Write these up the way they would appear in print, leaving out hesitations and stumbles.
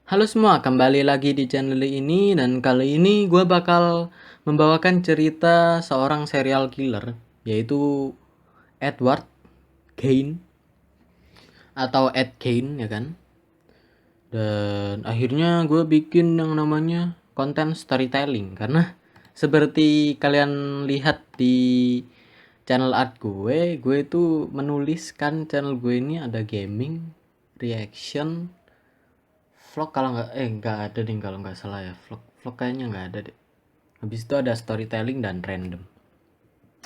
Halo semua, kembali lagi di channel ini dan kali ini gue bakal membawakan cerita seorang serial killer yaitu Edward Kane atau Ed Kane ya kan. Dan akhirnya gue bikin yang namanya konten storytelling karena seperti kalian lihat di channel art gue itu menuliskan channel gue ini ada gaming, reaction, vlog kalau nggak ada deh kalau nggak salah ya, vlog kayaknya nggak ada deh. Habis itu ada storytelling dan random.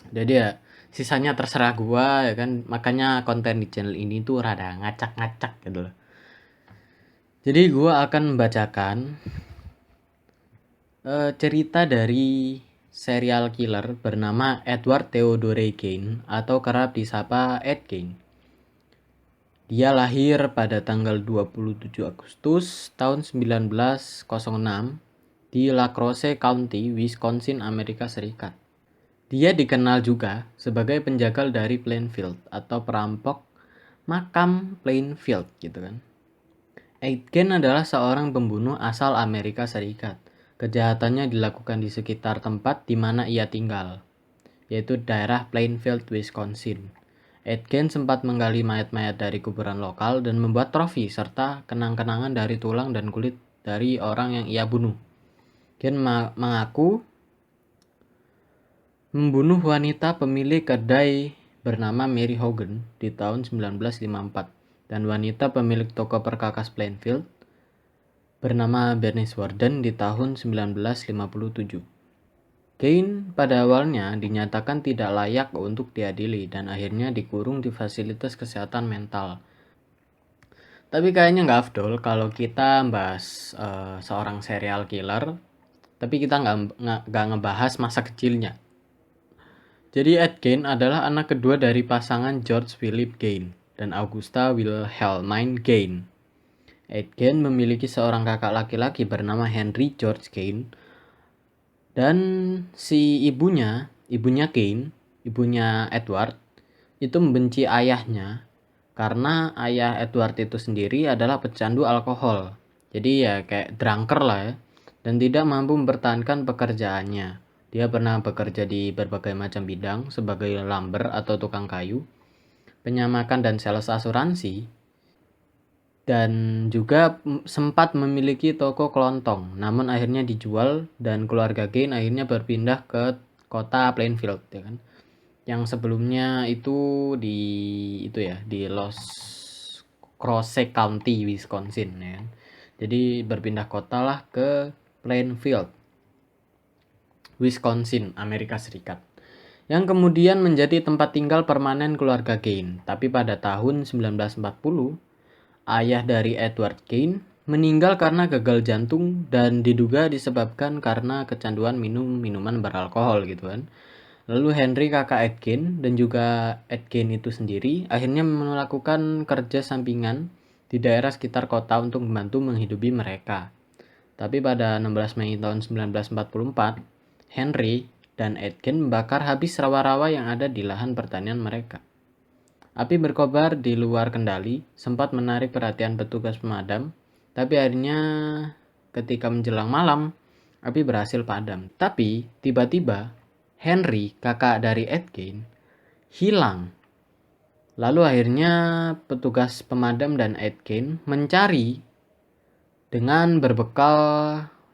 Jadi ya sisanya terserah gua ya kan. Makanya konten di channel ini tuh rada ngacak-ngacak gitu loh. Jadi gua akan membacakan cerita dari serial killer bernama Edward Theodore Kane atau kerap disapa Ed Kane. Dia lahir pada tanggal 27 Agustus tahun 1906 di La Crosse County, Wisconsin, Amerika Serikat. Dia dikenal juga sebagai penjagal dari Plainfield atau perampok makam Plainfield gitu kan. Aitken adalah seorang pembunuh asal Amerika Serikat. Kejahatannya dilakukan di sekitar tempat di mana ia tinggal, yaitu daerah Plainfield, Wisconsin. Aitken sempat menggali mayat-mayat dari kuburan lokal dan membuat trofi serta kenang-kenangan dari tulang dan kulit dari orang yang ia bunuh. Aitken mengaku membunuh wanita pemilik kedai bernama Mary Hogan di tahun 1954 dan wanita pemilik toko perkakas Plainfield bernama Bernice Warden di tahun 1957. Kane pada awalnya dinyatakan tidak layak untuk diadili dan akhirnya dikurung di fasilitas kesehatan mental. Tapi kayaknya nggak afdol kalau kita bahas seorang serial killer, tapi kita nggak ngebahas masa kecilnya. Jadi Ed Gein adalah anak kedua dari pasangan George Philip Gein dan Augusta Wilhelmine Gein. Ed Gein memiliki seorang kakak laki-laki bernama Henry George Gein dan si ibunya Gein, ibunya Edward, itu membenci ayahnya karena ayah Edward itu sendiri adalah pecandu alkohol. Jadi ya kayak drunker lah ya dan tidak mampu mempertahankan pekerjaannya. Dia pernah bekerja di berbagai macam bidang sebagai lumber atau tukang kayu, penyamakan dan sales asuransi, dan juga sempat memiliki toko kelontong. Namun akhirnya dijual dan keluarga Gain akhirnya berpindah ke kota Plainfield ya kan. Yang sebelumnya itu di Los Crosse County, Wisconsin ya kan. Jadi berpindah kota lah ke Plainfield, Wisconsin, Amerika Serikat, yang kemudian menjadi tempat tinggal permanen keluarga Gain. Tapi pada tahun 1940, ayah dari Edward Gain meninggal karena gagal jantung dan diduga disebabkan karena kecanduan minum minuman beralkohol gitu kan. Lalu Henry kakak Ed Gein dan juga Ed Gein itu sendiri akhirnya melakukan kerja sampingan di daerah sekitar kota untuk membantu menghidupi mereka. Tapi pada 16 Mei tahun 1944, Henry dan Ed Gein membakar habis rawa-rawa yang ada di lahan pertanian mereka. Api berkobar di luar kendali, sempat menarik perhatian petugas pemadam, tapi akhirnya ketika menjelang malam, api berhasil padam. Tapi tiba-tiba Henry, kakak dari Ed Gein, hilang. Lalu akhirnya petugas pemadam dan Ed Gein mencari dengan berbekal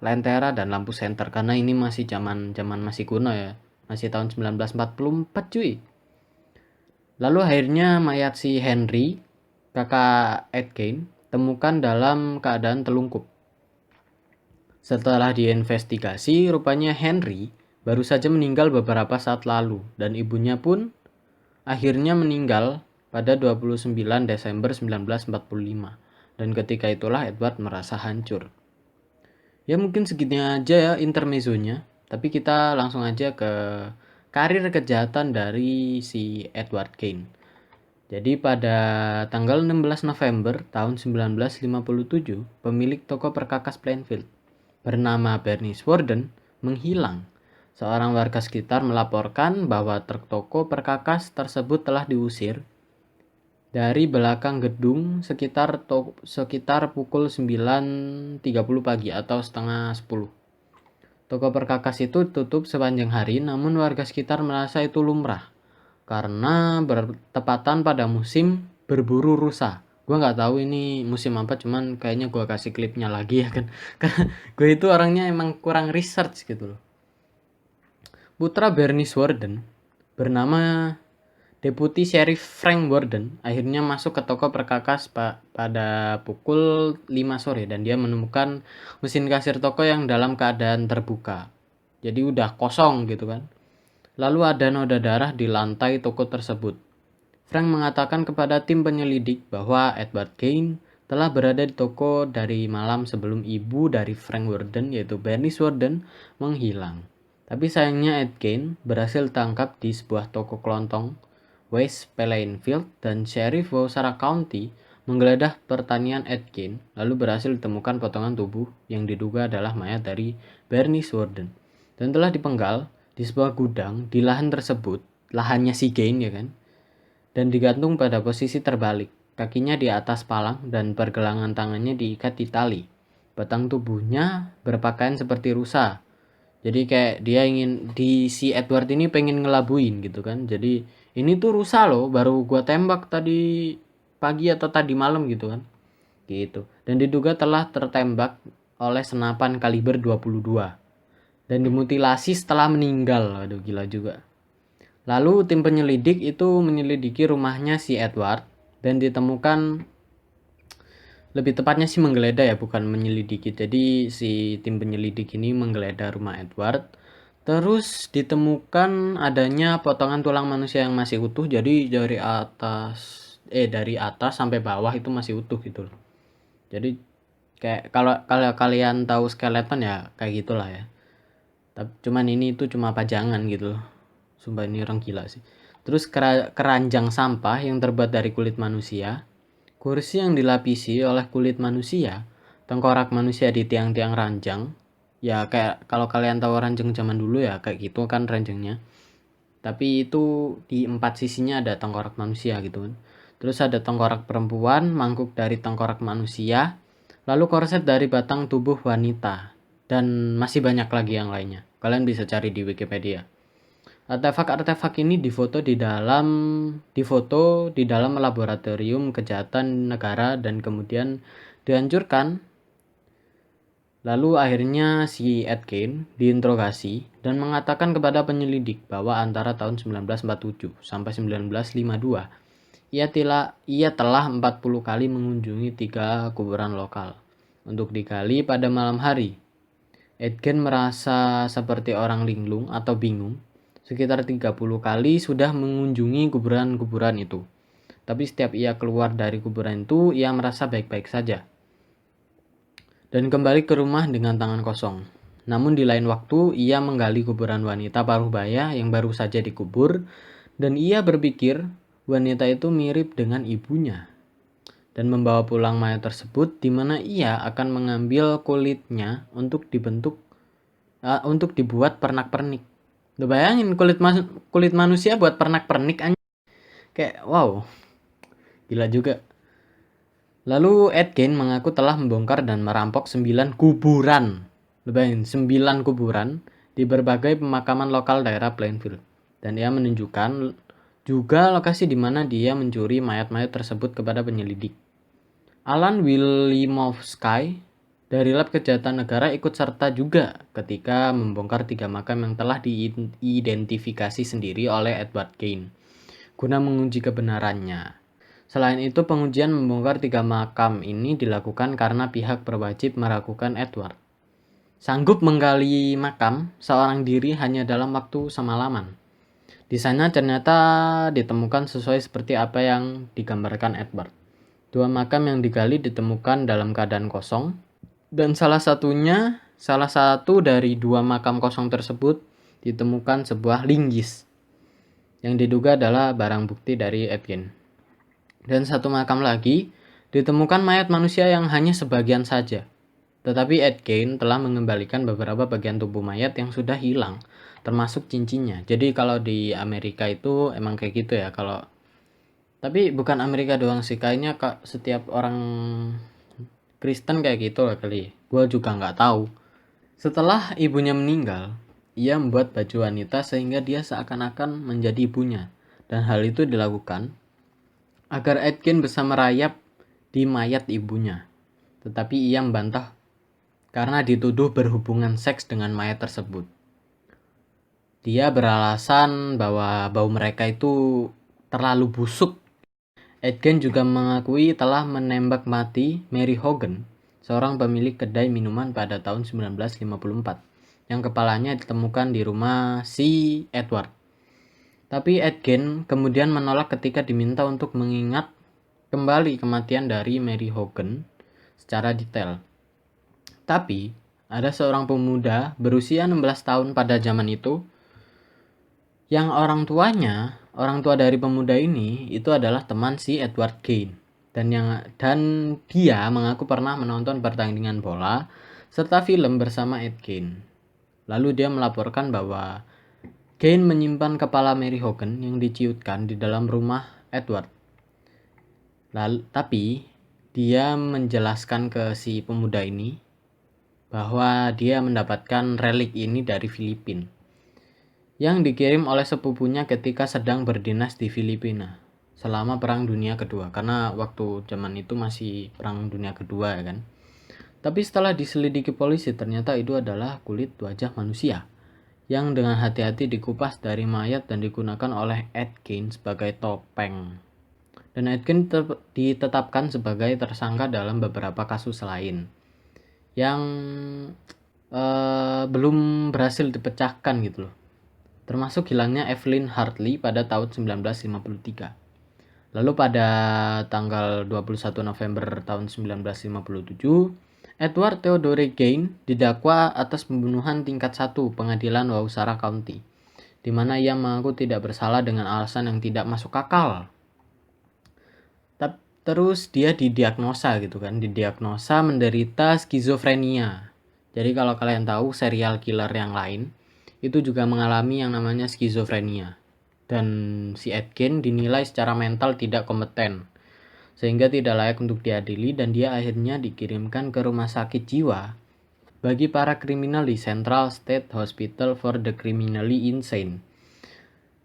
lentera dan lampu senter karena ini masih zaman masih kuno ya. Masih tahun 1944 cuy. Lalu akhirnya mayat si Henry, kakak Ed Gein, temukan dalam keadaan telungkup. Setelah diinvestigasi, rupanya Henry baru saja meninggal beberapa saat lalu dan ibunya pun akhirnya meninggal pada 29 Desember 1945. Dan ketika itulah Edward merasa hancur. Ya mungkin segini aja ya intermezzonya, tapi kita langsung aja ke karir kejahatan dari si Edward Kane. Jadi pada tanggal 16 November tahun 1957, pemilik toko perkakas Plainfield bernama Bernice Warden menghilang. Seorang warga sekitar melaporkan bahwa truk toko perkakas tersebut telah diusir dari belakang gedung sekitar pukul 9.30 pagi atau setengah 10. Toko perkakas itu tutup sepanjang hari, namun warga sekitar merasa itu lumrah karena bertepatan pada musim berburu rusa. Gue nggak tahu ini musim apa, cuman kayaknya gue kasih klipnya lagi ya kan. Karena gue itu orangnya emang kurang research gitu loh. Putra Bernice Warden bernama Deputi Sheriff Frank Warden akhirnya masuk ke toko perkakas pada pukul 5 sore dan dia menemukan mesin kasir toko yang dalam keadaan terbuka. Jadi udah kosong gitu kan. Lalu ada noda darah di lantai toko tersebut. Frank mengatakan kepada tim penyelidik bahwa Edward Kane telah berada di toko dari malam sebelum ibu dari Frank Warden yaitu Bernice Warden menghilang. Tapi sayangnya Ed Kane berhasil tangkap di sebuah toko kelontong West Plainfield dan Sheriff Wasara County menggeledah pertanian Ed Kane lalu berhasil ditemukan potongan tubuh yang diduga adalah mayat dari Bernice Warden dan telah dipenggal di sebuah gudang di lahan tersebut, lahannya si Kane ya kan, dan digantung pada posisi terbalik, kakinya di atas palang dan pergelangan tangannya diikat di tali. Batang tubuhnya berpakaian seperti rusa. Jadi kayak dia ingin si Edward ini pengen ngelabuin gitu kan. Jadi ini tuh rusa loh, baru gua tembak tadi pagi atau tadi malam gitu kan. Gitu. Dan diduga telah tertembak oleh senapan kaliber 22 dan dimutilasi setelah meninggal. Aduh gila juga. Lalu tim penyelidik itu menyelidiki rumahnya si Edward dan ditemukan, lebih tepatnya sih menggeledah ya, bukan menyelidiki. Jadi si tim penyelidik ini menggeledah rumah Edward. Terus ditemukan adanya potongan tulang manusia yang masih utuh. Jadi dari atas sampai bawah itu masih utuh gitu loh. Jadi kayak kalau kalian tahu skeleton ya kayak gitulah ya. Tapi cuman ini itu cuma pajangan gitu loh. Sumpah ini orang gila sih. Terus keranjang sampah yang terbuat dari kulit manusia, kursi yang dilapisi oleh kulit manusia, tengkorak manusia di tiang-tiang ranjang. Ya kayak kalau kalian tahu ranjang zaman dulu ya kayak gitu kan ranjangnya. Tapi itu di 4 sisinya ada tengkorak manusia gitu kan. Terus ada tengkorak perempuan, mangkuk dari tengkorak manusia, lalu korset dari batang tubuh wanita, dan masih banyak lagi yang lainnya. Kalian bisa cari di Wikipedia. Artefak-artefak ini difoto di dalam laboratorium kejahatan negara dan kemudian dihancurkan. Lalu akhirnya si Ed Kane diinterogasi dan mengatakan kepada penyelidik bahwa antara tahun 1947 sampai 1952 ia telah 40 kali mengunjungi 3 kuburan lokal untuk digali pada malam hari. Ed Kane merasa seperti orang linglung atau bingung. Sekitar 30 kali sudah mengunjungi kuburan-kuburan itu. Tapi setiap ia keluar dari kuburan itu, ia merasa baik-baik saja. Dan kembali ke rumah dengan tangan kosong. Namun di lain waktu, ia menggali kuburan wanita paruh baya yang baru saja dikubur. Dan ia berpikir wanita itu mirip dengan ibunya. Dan membawa pulang mayat tersebut di mana ia akan mengambil kulitnya untuk dibuat pernak-pernik. Lu bayangin kulit manusia buat pernak-pernik aja. Kayak wow. Gila juga. Lalu Ed Kane mengaku telah membongkar dan merampok 9 kuburan. Lu bayangin 9 kuburan di berbagai pemakaman lokal daerah Plainfield. Dan dia menunjukkan juga lokasi di mana dia mencuri mayat-mayat tersebut kepada penyelidik. Alan Wilimovsky dari Lab Kejahatan Negara ikut serta juga ketika membongkar 3 makam yang telah diidentifikasi sendiri oleh Edward Kane guna menguji kebenarannya. Selain itu, pengujian membongkar 3 makam ini dilakukan karena pihak berwajib meragukan Edward sanggup menggali makam seorang diri hanya dalam waktu semalaman. Di sana ternyata ditemukan sesuai seperti apa yang digambarkan Edward. 2 makam yang digali ditemukan dalam keadaan kosong. Dan salah satu dari 2 makam kosong tersebut ditemukan sebuah linggis yang diduga adalah barang bukti dari Ed Kane. Dan 1 makam lagi ditemukan mayat manusia yang hanya sebagian saja. Tetapi Ed Kane telah mengembalikan beberapa bagian tubuh mayat yang sudah hilang, termasuk cincinnya. Jadi kalau di Amerika itu emang kayak gitu ya, kalau Tapi bukan Amerika doang sih, kayaknya setiap orang Kristen kayak gitu lah kali. Gue juga nggak tahu. Setelah ibunya meninggal, ia membuat baju wanita sehingga dia seakan-akan menjadi ibunya. Dan hal itu dilakukan agar Aitken bisa merayap di mayat ibunya. Tetapi ia membantah karena dituduh berhubungan seks dengan mayat tersebut. Dia beralasan bahwa bau mereka itu terlalu busuk. Aitken juga mengakui telah menembak mati Mary Hogan, seorang pemilik kedai minuman pada tahun 1954, yang kepalanya ditemukan di rumah si Edward. Tapi Aitken kemudian menolak ketika diminta untuk mengingat kembali kematian dari Mary Hogan secara detail. Tapi, ada seorang pemuda berusia 16 tahun pada zaman itu yang orang tua dari pemuda ini itu adalah teman si Edward Kane. Dan dia mengaku pernah menonton pertandingan bola serta film bersama Ed Kane. Lalu dia melaporkan bahwa Kane menyimpan kepala Mary Hogan yang diciutkan di dalam rumah Edward. Tapi dia menjelaskan ke si pemuda ini bahwa dia mendapatkan relik ini dari Filipina yang dikirim oleh sepupunya ketika sedang berdinas di Filipina selama Perang Dunia Kedua, karena waktu zaman itu masih Perang Dunia Kedua ya kan. Tapi setelah diselidiki polisi, ternyata itu adalah kulit wajah manusia yang dengan hati-hati dikupas dari mayat dan digunakan oleh Ed Kane sebagai topeng. Dan Ed Kane ditetapkan sebagai tersangka dalam beberapa kasus lain yang belum berhasil dipecahkan gitu loh, termasuk hilangnya Evelyn Hartley pada tahun 1953. Lalu pada tanggal 21 November tahun 1957, Edward Theodore Kane didakwa atas pembunuhan tingkat 1 pengadilan Wausara County, di mana ia mengaku tidak bersalah dengan alasan yang tidak masuk akal. Terus dia didiagnosa gitu kan, didiagnosa menderita skizofrenia. Jadi kalau kalian tahu serial killer yang lain, itu juga mengalami yang namanya skizofrenia. Dan si Aitken dinilai secara mental tidak kompeten, sehingga tidak layak untuk diadili dan dia akhirnya dikirimkan ke rumah sakit jiwa bagi para kriminal di Central State Hospital for the Criminally Insane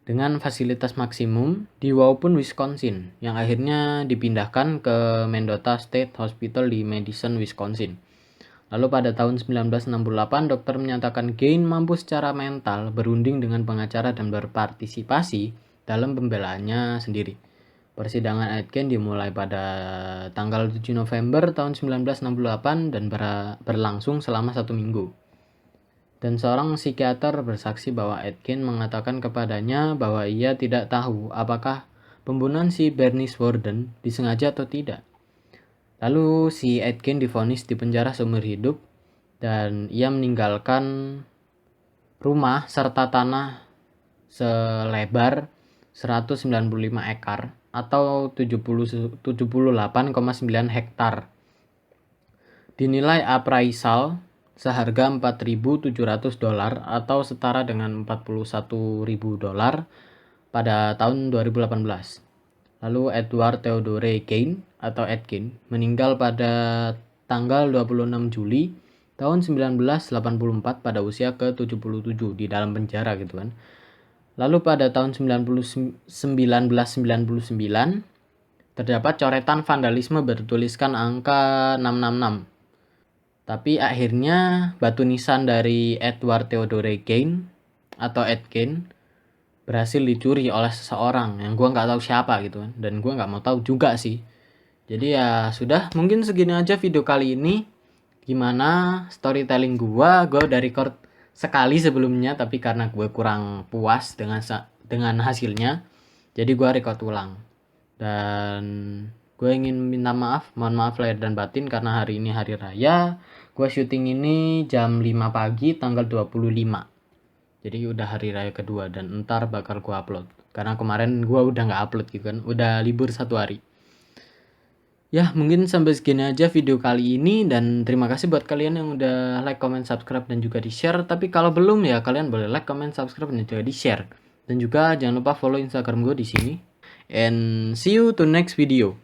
dengan fasilitas maksimum di Waupun, Wisconsin, yang akhirnya dipindahkan ke Mendota State Hospital di Madison, Wisconsin. Lalu pada tahun 1968, dokter menyatakan Kane mampu secara mental berunding dengan pengacara dan berpartisipasi dalam pembelaannya sendiri. Persidangan Aitken dimulai pada tanggal 7 November tahun 1968 dan berlangsung selama 1 minggu. Dan seorang psikiater bersaksi bahwa Aitken mengatakan kepadanya bahwa ia tidak tahu apakah pembunuhan si Bernice Worden disengaja atau tidak. Lalu si Aitken divonis di penjara seumur hidup dan ia meninggalkan rumah serta tanah selebar 195 ekar atau 78,9 hektar. Dinilai appraisal seharga $4.700 atau setara dengan $41.000 pada tahun 2018. Lalu Edward Theodore Kane atau Ed Kane meninggal pada tanggal 26 Juli tahun 1984 pada usia ke-77 di dalam penjara gitu kan. Lalu pada tahun 1999 terdapat coretan vandalisme bertuliskan angka 666. Tapi akhirnya batu nisan dari Edward Theodore Kane atau Ed Kane berhasil dicuri oleh seseorang yang gue nggak tahu siapa gitu kan, dan gue nggak mau tahu juga sih. Jadi ya sudah, mungkin segini aja video kali ini. Gimana storytelling gue udah record sekali sebelumnya, tapi karena gue kurang puas dengan hasilnya, jadi gue record ulang. Dan gue ingin minta mohon maaf lahir dan batin karena hari ini hari raya. Gue syuting ini jam 5 pagi tanggal 25. Jadi udah hari raya kedua dan ntar bakal gue upload. Karena kemarin gue udah gak upload gitu kan, udah libur 1 hari. Ya mungkin sampai segini aja video kali ini, dan terima kasih buat kalian yang udah like, comment, subscribe dan juga di share. Tapi kalau belum ya kalian boleh like, comment, subscribe dan juga di share. Dan juga jangan lupa follow Instagram gue di sini and see you to next video.